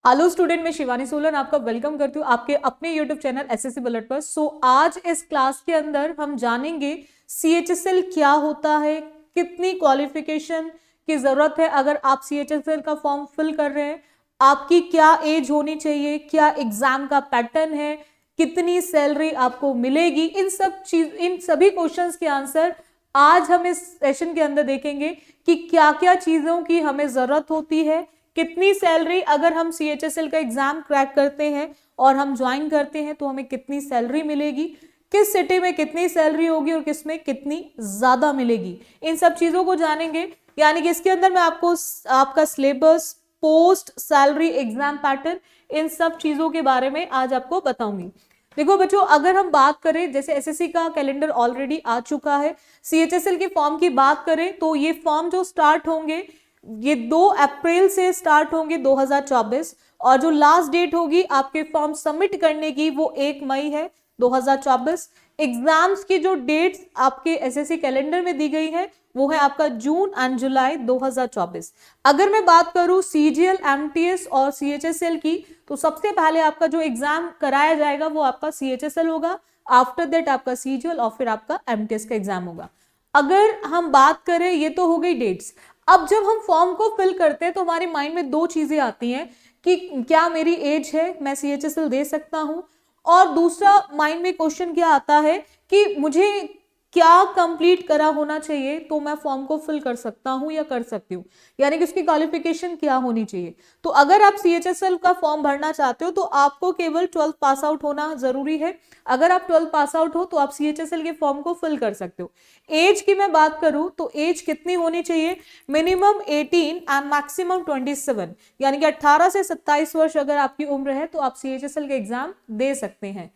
Hello student, मैं शिवानी सोलन आपका welcome करती हूँ आपके अपने यूट्यूब चैनल एसएससी बुलेट पर। आज इस क्लास के अंदर हम जानेंगे सीएचएसएल क्या होता है, कितनी क्वालिफिकेशन की जरूरत है अगर आप सीएचएसएल का फॉर्म फिल कर रहे हैं, आपकी क्या एज होनी चाहिए, क्या एग्जाम का पैटर्न है, कितनी सैलरी आपको मिलेगी। इन सभी क्वेश्चंस के आंसर आज हम इस सेशन के अंदर देखेंगे कि क्या क्या चीजों की हमें जरूरत होती है, कितनी सैलरी अगर हम सीएचएसएल का एग्जाम क्रैक करते हैं और हम ज्वाइन करते हैं तो हमें कितनी सैलरी मिलेगी, किस सिटी में कितनी सैलरी होगी और किस में कितनी ज्यादा मिलेगी। इन सब चीजों को जानेंगे। यानी कि इसके अंदर मैं आपको आपका syllabus, post salary exam pattern, इन सब चीजों के बारे में आज आपको बताऊंगी। देखो बच्चों, अगर हम बात करें, जैसे एसएससी का कैलेंडर ऑलरेडी आ चुका है, सीएचएसएल के फॉर्म की बात करें तो ये फॉर्म जो स्टार्ट होंगे ये 2 अप्रैल से स्टार्ट होंगे 2024, और जो लास्ट डेट होगी आपके फॉर्म सबमिट करने की वो 1 मई है 2024। एग्जाम्स की जो डेट्स आपके एसएससी कैलेंडर में दी गई है वो है आपका जून एंड जुलाई 2024। अगर मैं बात करूं सीजीएल, एमटीएस और सीएचएसएल की, तो सबसे पहले आपका जो एग्जाम कराया जाएगा वो आपका सीएचएसएल होगा, आफ्टर दैट आपका सीजीएल और फिर आपका एमटीएस का एग्जाम होगा। अगर हम बात करें, ये तो हो गई डेट्स। अब जब हम फॉर्म को फिल करते हैं तो हमारे माइंड में 2 चीजें आती हैं कि क्या मेरी एज है, मैं सीएचएसएल दे सकता हूं, और दूसरा माइंड में क्वेश्चन क्या आता है कि मुझे क्या कंप्लीट करा होना चाहिए तो मैं फॉर्म को फिल कर सकता हूं या कर सकती हूँ, यानी कि उसकी क्वालिफिकेशन क्या होनी चाहिए। तो अगर आप सीएचएसएल का फॉर्म भरना चाहते हो तो आपको केवल 12th पास आउट होना जरूरी है। अगर आप 12th पास आउट हो तो आप सीएचएसएल के फॉर्म को फिल कर सकते हो। एज की मैं बात करूं तो एज कितनी होनी चाहिए, मिनिमम 18 एंड मैक्सिमम 27, यानी कि 18 से 27 वर्ष अगर आपकी उम्र है तो आप सीएचएसएल के एग्जाम दे सकते हैं।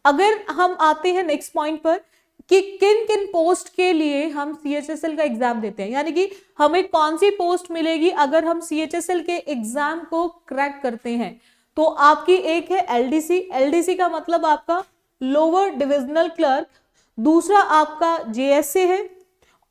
अगर हम आते हैं नेक्स्ट पॉइंट पर कि किन किन पोस्ट के लिए हम सीएचएसएल का एग्जाम देते हैं, यानी कि हमें कौन सी पोस्ट मिलेगी अगर हम सीएचएसएल के एग्जाम को क्रैक करते हैं, तो आपकी एक है एलडीसी। एलडीसी का मतलब आपका लोअर डिविजनल क्लर्क, दूसरा आपका जेएसए है,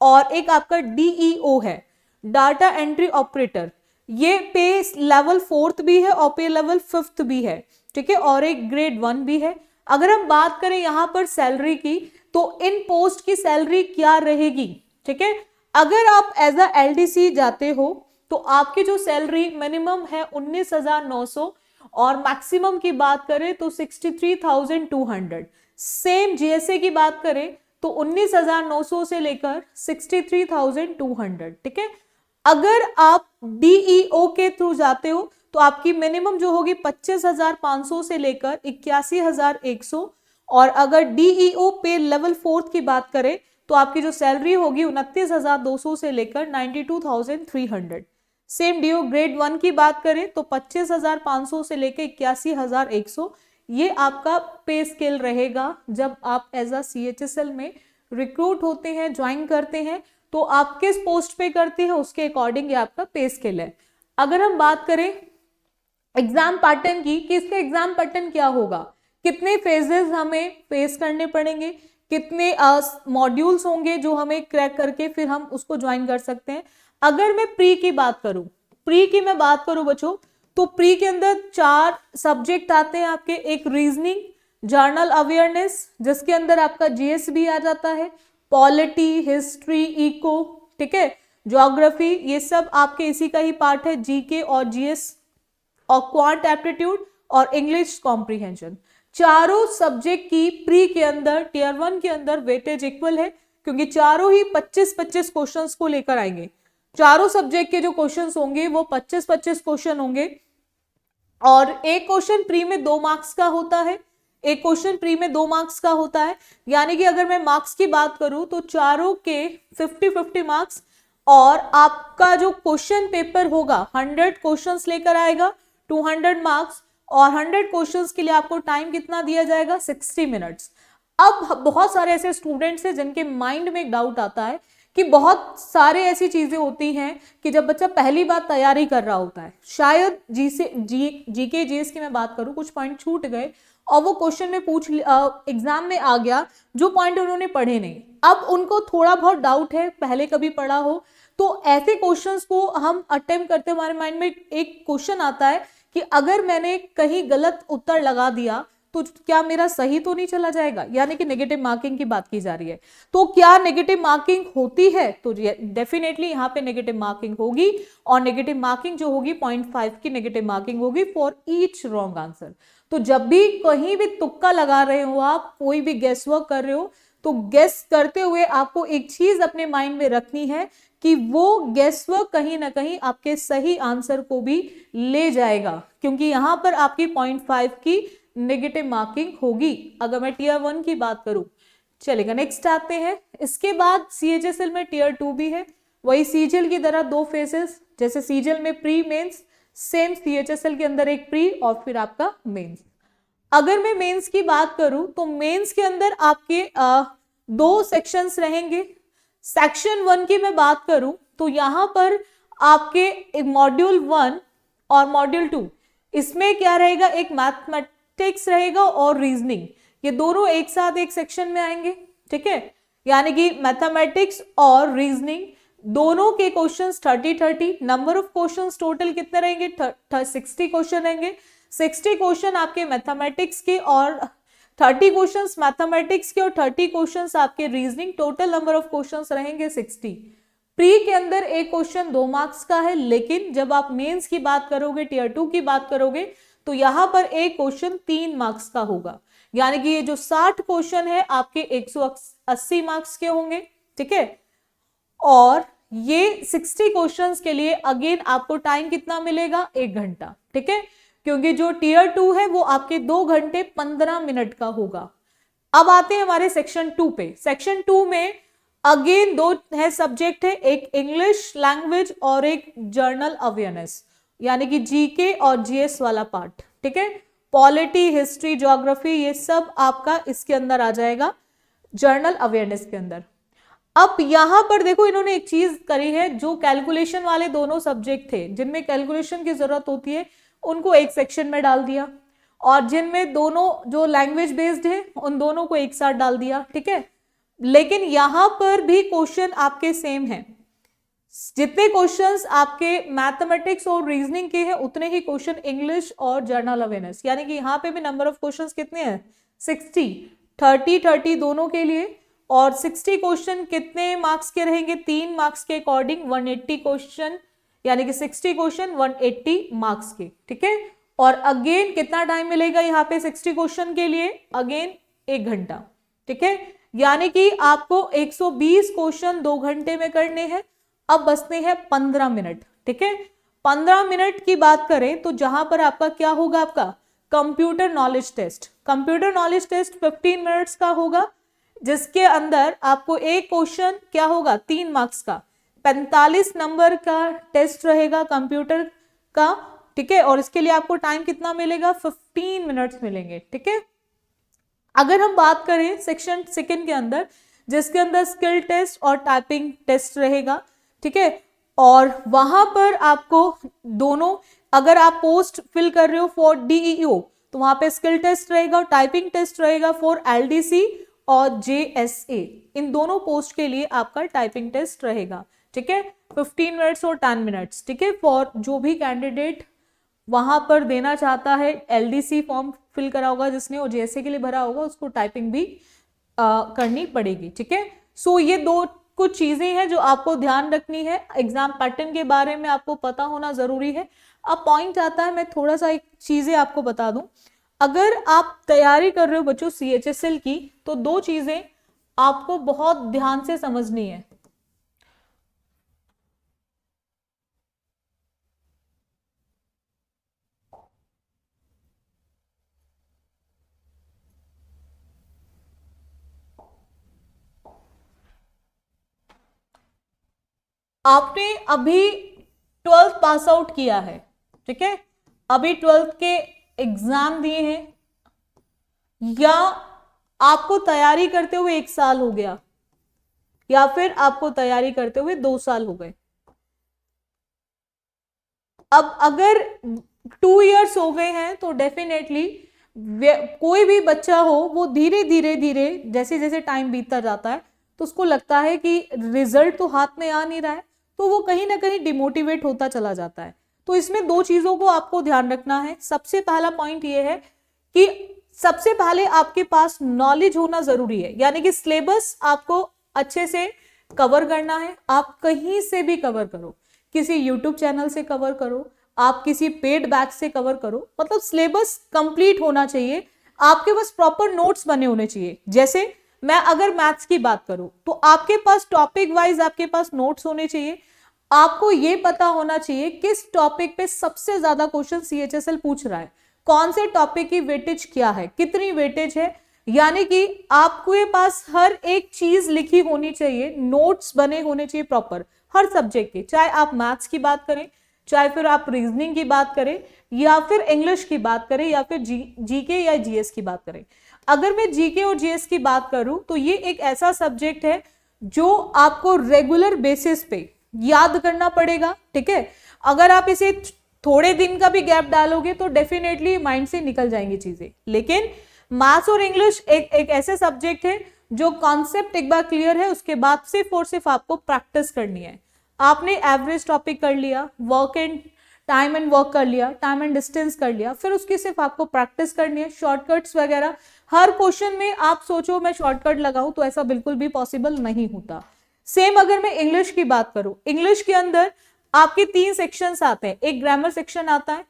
और एक आपका डीईओ है, डाटा एंट्री ऑपरेटर। ये पे लेवल 4th भी है और पे लेवल 5th भी है, ठीक है, और एक ग्रेड 1 भी है। अगर हम बात करें यहां पर सैलरी की, तो इन पोस्ट की सैलरी क्या रहेगी, ठीक है। अगर आप एज अ एलडीसी जाते हो तो आपकी जो सैलरी मिनिमम है 19,900 और मैक्सिमम की बात करें तो 63,200। सेम जीएसए की बात करें तो 19,900 से लेकर 63,200, ठीक है। अगर आप डीईओ के थ्रू जाते हो तो आपकी मिनिमम जो होगी 25,500 से लेकर 81,100, और अगर डीईओ पे लेवल 4th की बात करें तो आपकी जो सैलरी होगी 29,200 से लेकर 92,300। सेम डीओ ग्रेड 1 की बात करें तो 25,500 से लेकर 81,100। ये आपका पे स्केल रहेगा जब आप एज अ सीएचएसएल में रिक्रूट होते हैं, ज्वाइन करते हैं, तो आप किस पोस्ट पे करते हैं उसके अकॉर्डिंग ये आपका पे स्केल है। अगर हम बात करें एग्जाम पैटर्न की कि इसका एग्जाम पैटर्न क्या होगा, कितने फेजेस हमें फेस करने पड़ेंगे, कितने मॉड्यूल्स होंगे जो हमें क्रैक करके फिर हम उसको ज्वाइन कर सकते हैं। अगर मैं प्री की बात करूं, प्री की मैं बात करूं बच्चों, तो प्री के अंदर 4 सब्जेक्ट आते हैं आपके। एक रीजनिंग, जर्नल अवेयरनेस जिसके अंदर आपका जीएस भी आ जाता है, पॉलिटी, हिस्ट्री, इको, ठीक है, ज्योग्राफी, ये सब आपके इसी का ही पार्ट है, जीके और जीएस, और क्वांट एप्टीट्यूड और इंग्लिश कॉम्प्रिहेंशन। चारों सब्जेक्ट की प्री के अंदर टियर 1 के अंदर वेटेज इक्वल है, क्योंकि चारों ही 25-25 क्वेश्चंस को लेकर आएंगे। चारों सब्जेक्ट के जो क्वेश्चंस होंगे वो 25-25 क्वेश्चन होंगे, और एक क्वेश्चन प्री में 2 मार्क्स का होता है, एक क्वेश्चन प्री में 2 मार्क्स का होता है। यानी कि अगर मैं मार्क्स की बात करूं तो चारों के 50-50 मार्क्स, और आपका जो क्वेश्चन पेपर होगा 100 क्वेश्चंस लेकर आएगा, 200 मार्क्स, और 100 क्वेश्चंस के लिए आपको टाइम कितना दिया जाएगा, 60 मिनट्स। अब बहुत सारे ऐसे स्टूडेंट्स हैं जिनके माइंड में एक डाउट आता है कि बहुत सारे ऐसी चीजें होती हैं कि जब बच्चा पहली बार तैयारी कर रहा होता है, शायद जीके जीएस की मैं बात करूं, कुछ पॉइंट छूट गए और वो क्वेश्चन में एग्जाम में आ गया जो पॉइंट उन्होंने पढ़े नहीं, अब उनको थोड़ा बहुत डाउट है, पहले कभी पढ़ा हो, तो ऐसे क्वेश्चंस को हम अटेम्प्ट करते, हमारे माइंड में एक क्वेश्चन आता है कि अगर मैंने कहीं गलत उत्तर लगा दिया तो क्या मेरा सही तो नहीं चला जाएगा, यानी कि नेगेटिव मार्किंग की बात की जा रही है। तो क्या नेगेटिव मार्किंग होती है? तो डेफिनेटली यहाँ पे नेगेटिव मार्किंग होगी, और नेगेटिव मार्किंग जो होगी 0.5 की नेगेटिव मार्किंग होगी फॉर ईच रॉन्ग आंसर। तो जब भी कहीं भी तुक्का लगा रहे हो आप, कोई भी गेस वर्क कर रहे हो, तो गेस करते हुए आपको एक चीज अपने माइंड में रखनी है कि वो गेस वर्क कहीं ना कहीं आपके सही आंसर को भी ले जाएगा, क्योंकि यहां पर आपकी 0.5 की नेगेटिव मार्किंग होगी अगर मैं टीयर 1 की बात करूं। चलेगा, नेक्स्ट आते हैं। इसके बाद सीएचएसएल में टीयर 2 भी है, वही सीजीएल की तरह 2 फेजेस, जैसे सीजीएल में प्री मेंस, सेम सीएचएसएल के अंदर एक प्री और फिर आपका मेंस। अगर मैं मेंस की बात करूं तो मेंस के अंदर आपके 2 सेक्शंस रहेंगे। सेक्शन 1 की मैं बात करूं तो यहां पर आपके मॉड्यूल 1 और मॉड्यूल 2, इसमें क्या रहेगा, एक मैथमेटिक्स रहेगा और रीजनिंग, ये दोनों एक साथ एक सेक्शन में आएंगे, ठीक है। यानी कि मैथमेटिक्स और रीजनिंग दोनों के questions 30-30, number of questions total कितने रहेंगे, 60 क्वेश्चन रहेंगे। 60 क्वेश्चन आपके मैथमेटिक्स के और 30 क्वेश्चंस मैथमेटिक्स के और 30 क्वेश्चंस आपके reasoning, total number of questions रहेंगे 60। प्री के अंदर एक क्वेश्चन 2 मार्क्स का है, लेकिन जब आप मेंस की बात करोगे, टीयर 2 की बात करोगे, तो यहां पर एक क्वेश्चन 3 मार्क्स का होगा। यानी कि ये जो 60 क्वेश्चन है आपके 180 मार्क्स के होंगे, ठीक है। और ये 60 क्वेश्चंस के लिए अगेन आपको टाइम कितना मिलेगा, 1 घंटा, ठीक है, क्योंकि जो टीयर 2 है वो आपके 2 घंटे 15 मिनट का होगा। अब आते हैं हमारे सेक्शन 2 पे। सेक्शन 2 में अगेन 2 है सब्जेक्ट है, एक इंग्लिश लैंग्वेज और एक जर्नल अवेयरनेस, यानी कि जीके और जीएस वाला पार्ट, ठीक है। पॉलिटी, हिस्ट्री, ज्योग्राफी, ये सब आपका इसके अंदर आ जाएगा जर्नल अवेयरनेस के अंदर। अब यहां पर देखो इन्होंने एक चीज करी है, जो कैलकुलेशन वाले दोनों सब्जेक्ट थे जिनमें कैलकुलेशन की जरूरत होती है उनको एक सेक्शन में डाल दिया, और जिनमें दोनों जो लैंग्वेज बेस्ड है उन दोनों को एक साथ डाल दिया, ठीक है। लेकिन यहां पर भी क्वेश्चन आपके सेम हैं, जितने क्वेश्चंस आपके मैथमेटिक्स और रीजनिंग के हैं उतने ही क्वेश्चन इंग्लिश और जर्नल अवेयरनेस, यानी कि यहाँ पे भी नंबर ऑफ क्वेश्चंस कितने हैं, 60, 30-30 दोनों के लिए। और 60 क्वेश्चन कितने मार्क्स के रहेंगे, 3 मार्क्स के अकॉर्डिंग 180 क्वेश्चन, यानी कि 60 क्वेश्चन 180 मार्क्स के, ठीक है। और अगेन कितना टाइम मिलेगा यहाँ पे 60 क्वेश्चन के लिए, अगेन 1 घंटा, ठीक है। यानी कि आपको 120 क्वेश्चन 2 घंटे में करने हैं। अब बचते हैं 15 मिनट, ठीक है। 15 मिनट की बात करें तो जहां पर आपका क्या होगा, आपका computer knowledge test. Computer knowledge test 15 minutes का होगा, जिसके अंदर आपको एक क्वेश्चन क्या होगा, 3 मार्क्स का, 45 नंबर का टेस्ट रहेगा कंप्यूटर का, ठीक है। और इसके लिए आपको टाइम कितना मिलेगा, 15 मिनट्स मिलेंगे, ठीक है। अगर हम बात करें सेक्शन 2 के अंदर, जिसके अंदर स्किल टेस्ट और टाइपिंग टेस्ट रहेगा, ठीक है। और वहां पर आपको दोनों, अगर आप पोस्ट फिल कर रहे हो फॉर डीईओ तो वहां पे स्किल टेस्ट रहेगा और टाइपिंग टेस्ट रहेगा फॉर एलडीसी और जेएसए, इन दोनों पोस्ट के लिए आपका टाइपिंग टेस्ट रहेगा, ठीक है। 15 मिनट्स और 10 मिनट्स, ठीक है, फॉर जो भी कैंडिडेट वहां पर देना चाहता है, एलडीसी फॉर्म फिल करा होगा जिसने और जेएसए के लिए भरा होगा, उसको टाइपिंग भी करनी पड़ेगी, ठीक है। सो ये 2 कुछ चीजें हैं जो आपको ध्यान रखनी है, एग्जाम पैटर्न के बारे में आपको पता होना जरूरी है। अब पॉइंट आता है, मैं थोड़ा सा एक चीजें आपको बता दूं, अगर आप तैयारी कर रहे हो बच्चों सीएचएसएल की, तो 2 चीजें आपको बहुत ध्यान से समझनी है। आपने अभी 12th पास आउट किया है, ठीक है, अभी 12th के एग्जाम दिए हैं, या आपको तैयारी करते हुए 1 साल हो गया, या फिर आपको तैयारी करते हुए 2 साल हो गए। अब अगर 2 इयर्स हो गए हैं तो डेफिनेटली कोई भी बच्चा हो वो धीरे धीरे धीरे जैसे जैसे टाइम बीतता जाता है तो उसको लगता है कि रिजल्ट तो हाथ में आ नहीं रहा है, तो वो कहीं ना कहीं डिमोटिवेट होता चला जाता है। तो इसमें दो चीजों को आपको ध्यान रखना है। सबसे पहला पॉइंट ये है कि सबसे पहले आपके पास नॉलेज होना जरूरी है, यानी कि सिलेबस आपको अच्छे से कवर करना है। आप कहीं से भी कवर करो, किसी यूट्यूब चैनल से कवर करो, आप किसी पेड बैच से कवर करो, मतलब सिलेबस कंप्लीट होना चाहिए। आपके पास प्रॉपर नोट्स बने होने चाहिए। जैसे मैं अगर मैथ्स की बात करूं तो आपके पास टॉपिक वाइज आपके पास नोट्स होने चाहिए। आपको ये पता होना चाहिए किस टॉपिक पे सबसे ज्यादा क्वेश्चन सीएचएसएल पूछ रहा है, कौन से टॉपिक की वेटेज क्या है, कितनी वेटेज है, यानी कि आपके पास हर एक चीज लिखी होनी चाहिए, नोट्स बने होने चाहिए प्रॉपर हर सब्जेक्ट के, चाहे आप मैथ्स की बात करें, चाहे फिर आप रीजनिंग की बात करें, या फिर इंग्लिश की बात करें, या फिर जीके या जीएस की बात करें। अगर मैं जीके और जीएस की बात करूं तो ये एक ऐसा सब्जेक्ट है जो आपको रेगुलर बेसिस पे याद करना पड़ेगा, ठीक है। अगर आप इसे थोड़े दिन का भी गैप डालोगे तो डेफिनेटली माइंड से निकल जाएंगी चीजें। लेकिन मैथ्स और इंग्लिश एक ऐसे सब्जेक्ट है जो कॉन्सेप्ट एक बार क्लियर है, उसके बाद सिर्फ और सिर्फ आपको प्रैक्टिस करनी है। आपने एवरेज टॉपिक कर लिया, work and time and work कर लिया, टाइम एंड डिस्टेंस कर लिया, फिर उसकी सिर्फ आपको प्रैक्टिस करनी है। शॉर्टकट्स वगैरह हर क्वेश्चन में आप सोचो मैं शॉर्टकट लगाऊं तो ऐसा बिल्कुल भी पॉसिबल नहीं होता। सेम अगर मैं इंग्लिश की बात करूं, इंग्लिश के अंदर आपके 3 सेक्शंस आते हैं। एक ग्रामर सेक्शन आता है,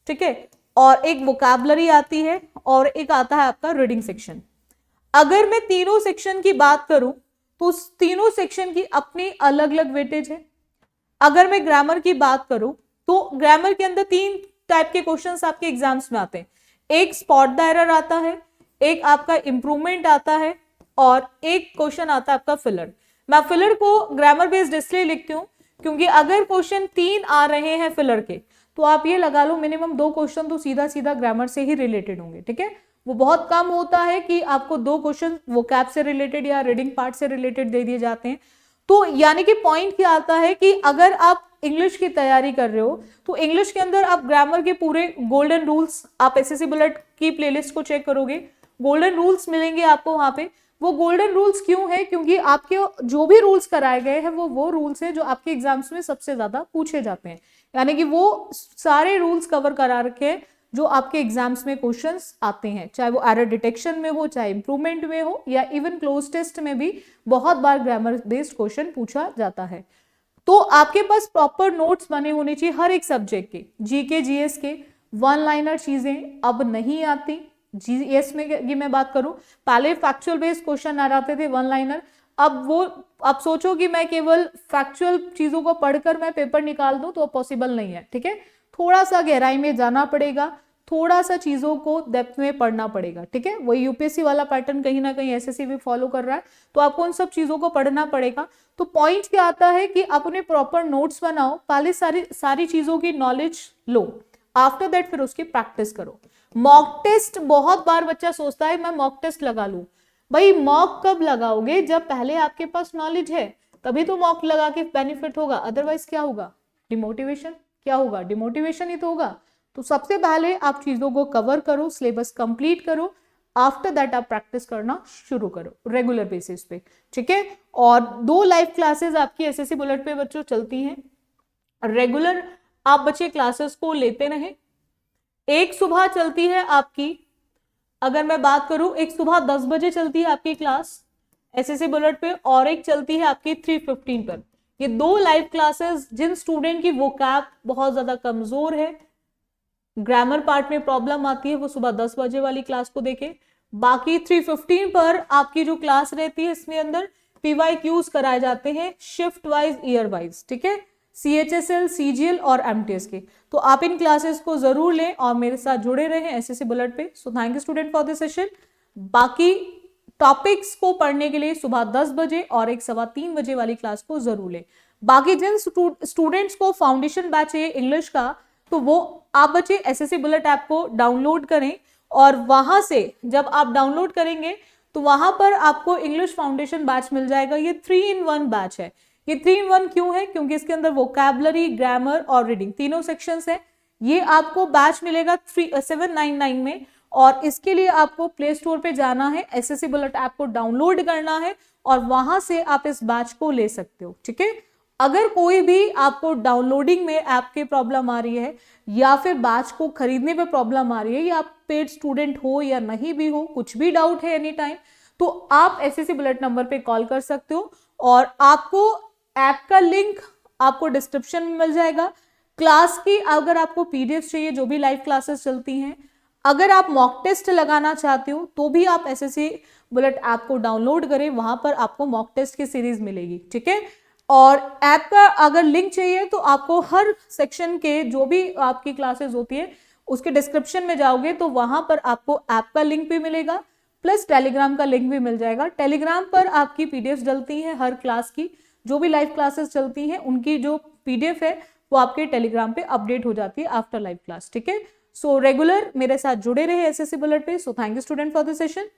ठीक है, और एक वोकैबुलरी आती है, और एक आता है आपका रीडिंग सेक्शन। अगर मैं तीनों सेक्शन की बात करूं तो उस तीनों सेक्शन की अपनी अलग अलग वेटेज है। अगर मैं ग्रामर की बात करूं तो ग्रामर के अंदर 3 टाइप के क्वेश्चंस आपके एग्जाम्स में आते हैं। एक स्पॉट द एरर आता है, एक आपका इंप्रूवमेंट आता है, और एक क्वेश्चन आता है आपका फिलर। मैं फिलर को ग्रामर बेस्ड इसलिए लिखती हूँ क्योंकि अगर क्वेश्चन 3 आ रहे हैं फिलर के तो आप ये लगा लो मिनिमम 2 क्वेश्चन तो सीधा सीधा ग्रामर से ही रिलेटेड होंगे, ठीक है। वो बहुत कम होता है कि आपको 2 क्वेश्चन वोकैब से रिलेटेड या रीडिंग पार्ट से रिलेटेड दे दिए जाते हैं। तो यानी कि पॉइंट क्या आता है कि अगर आप इंग्लिश की तैयारी कर रहे हो तो इंग्लिश के अंदर आप ग्रामर के पूरे गोल्डन रूल्स, आप एसएससी बुलेट की प्लेलिस्ट को चेक करोगे, गोल्डन रूल्स मिलेंगे आपको वहां पे। वो गोल्डन रूल्स क्यों है? क्योंकि आपके जो भी रूल्स कराए गए हैं वो रूल्स हैं जो आपके एग्जाम्स में सबसे ज्यादा पूछे जाते हैं, यानी कि वो सारे रूल्स कवर करा रखे हैं जो आपके एग्जाम्स में क्वेश्चंस आते हैं, चाहे वो एरर डिटेक्शन में हो, चाहे इंप्रूवमेंट में हो, या इवन क्लोज टेस्ट में भी बहुत बार ग्रामर बेस्ड क्वेश्चन पूछा जाता है। तो आपके पास प्रॉपर नोट्स बने होने चाहिए हर एक सब्जेक्ट के। जीके जीएस के 1 लाइनर चीजें अब नहीं आती। जीएस में की मैं बात करूं, पहले फैक्चुअल बेस्ड क्वेश्चन आ जाते थे 1 लाइनर, अब वो आप सोचो कि मैं केवल फैक्चुअल चीजों को पढ़कर मैं पेपर निकाल दूं तो पॉसिबल नहीं है, ठीक है। थोड़ा सा गहराई में जाना पड़ेगा, थोड़ा सा चीजों को डेप्थ में पढ़ना पड़ेगा, ठीक है। वही यूपीएससी वाला पैटर्न कहीं ना कहीं एसएससी भी फॉलो कर रहा है, तो आपको उन सब चीजों को पढ़ना पड़ेगा। तो पॉइंट क्या आता है कि अपने प्रॉपर नोट्स बनाओ, पहले सारी चीजों की नॉलेज लो, आफ्टर दैट फिर उसकी प्रैक्टिस करो। मॉक टेस्ट, बहुत बार बच्चा सोचता है मैं मॉक टेस्ट लगा लूं। भाई मॉक कब लगाओगे? जब पहले आपके पास नॉलेज है, तभी तो मॉक लगा के बेनिफिट होगा, अदरवाइज क्या होगा? डिमोटिवेशन। क्या होगा? डिमोटिवेशन ही तो होगा। तो सबसे पहले आप चीजों को कवर करो, सिलेबस कंप्लीट करो, आफ्टर दैट आप प्रैक्टिस करना शुरू करो रेगुलर बेसिस पे, ठीक है। और 2 लाइव क्लासेस आपकी एसएससी बुलेट पे बच्चों चलती हैं रेगुलर, आप बच्चे क्लासेस को लेते रहें। एक सुबह चलती है आपकी, अगर मैं बात करूं, एक सुबह 10 बजे चलती है आपकी क्लास एसएससी बुलेट पे, और एक चलती है आपकी 3:15 पर। ये 2 लाइव क्लासेस, जिन स्टूडेंट की वोकैब बहुत ज्यादा कमजोर है, ग्रामर पार्ट में प्रॉब्लम आती है, वो सुबह 10 बजे वाली क्लास को देखें। बाकी 3:15 पर आपकी जो क्लास रहती है इसमें अंदर पीवाईक्यूज कराए जाते हैं शिफ्ट वाइज, ईयर वाइज, ठीक है, सीएचएसएल, सीजीएल और एमटीएस के। तो आप इन क्लासेस को जरूर लें और मेरे साथ जुड़े रहें एसएससी बुलेट पे। So thank you student for this session. बाकी टॉपिक्स को पढ़ने के लिए सुबह 10 बजे और एक 3:15 बजे वाली क्लास को जरूर लें। बाकी जिन स्टूडेंट्स को फाउंडेशन बैच चाहिए इंग्लिश का, तो वो आप बच्चे एसएससी बुलेट ऐप को डाउनलोड करें, और वहां से जब आप डाउनलोड करेंगे तो वहां पर आपको इंग्लिश फाउंडेशन बैच मिल जाएगा। ये 3-in-1 बैच है। ये 3-in-1 क्यों है? क्योंकि इसके अंदर वोकैबुलरी, ग्रामर और रीडिंग तीनों सेक्शंस है। ये आपको बैच मिलेगा 799 में, और इसके लिए आपको प्ले स्टोर पे जाना है, एसएससी बुलेट ऐप को डाउनलोड करना है, और वहां से आप इस बैच को ले सकते हो, ठीक है। अगर कोई भी आपको डाउनलोडिंग में ऐप की प्रॉब्लम आ रही है या फिर बैच को खरीदने में प्रॉब्लम आ रही है, या आप पेड स्टूडेंट हो या नहीं भी हो, कुछ भी डाउट है एनी टाइम, तो आप एसएससी बुलेट नंबर पे कॉल कर सकते हो और आपको ऐप का लिंक आपको डिस्क्रिप्शन में मिल जाएगा। क्लास की अगर आपको पीडीएफ चाहिए, जो भी लाइव क्लासेस चलती हैं, अगर आप मॉक टेस्ट लगाना चाहते हो तो भी आप एसएससी बुलेट ऐप को डाउनलोड करें, वहां पर आपको मॉक टेस्ट की सीरीज मिलेगी, ठीक है। और ऐप का अगर लिंक चाहिए तो आपको हर सेक्शन के जो भी आपकी क्लासेस होती है उसके डिस्क्रिप्शन में जाओगे तो वहां पर आपको ऐप का लिंक भी मिलेगा, प्लस टेलीग्राम का लिंक भी मिल जाएगा। टेलीग्राम पर आपकी पीडीएफ डलती है हर क्लास की, जो भी लाइव क्लासेस चलती हैं उनकी जो पीडीएफ है वो आपके टेलीग्राम पे अपडेट हो जाती है आफ्टर लाइव क्लास, ठीक है। सो रेगुलर मेरे साथ जुड़े रहे एसएससी बुलेट पे। So thank you student for this session.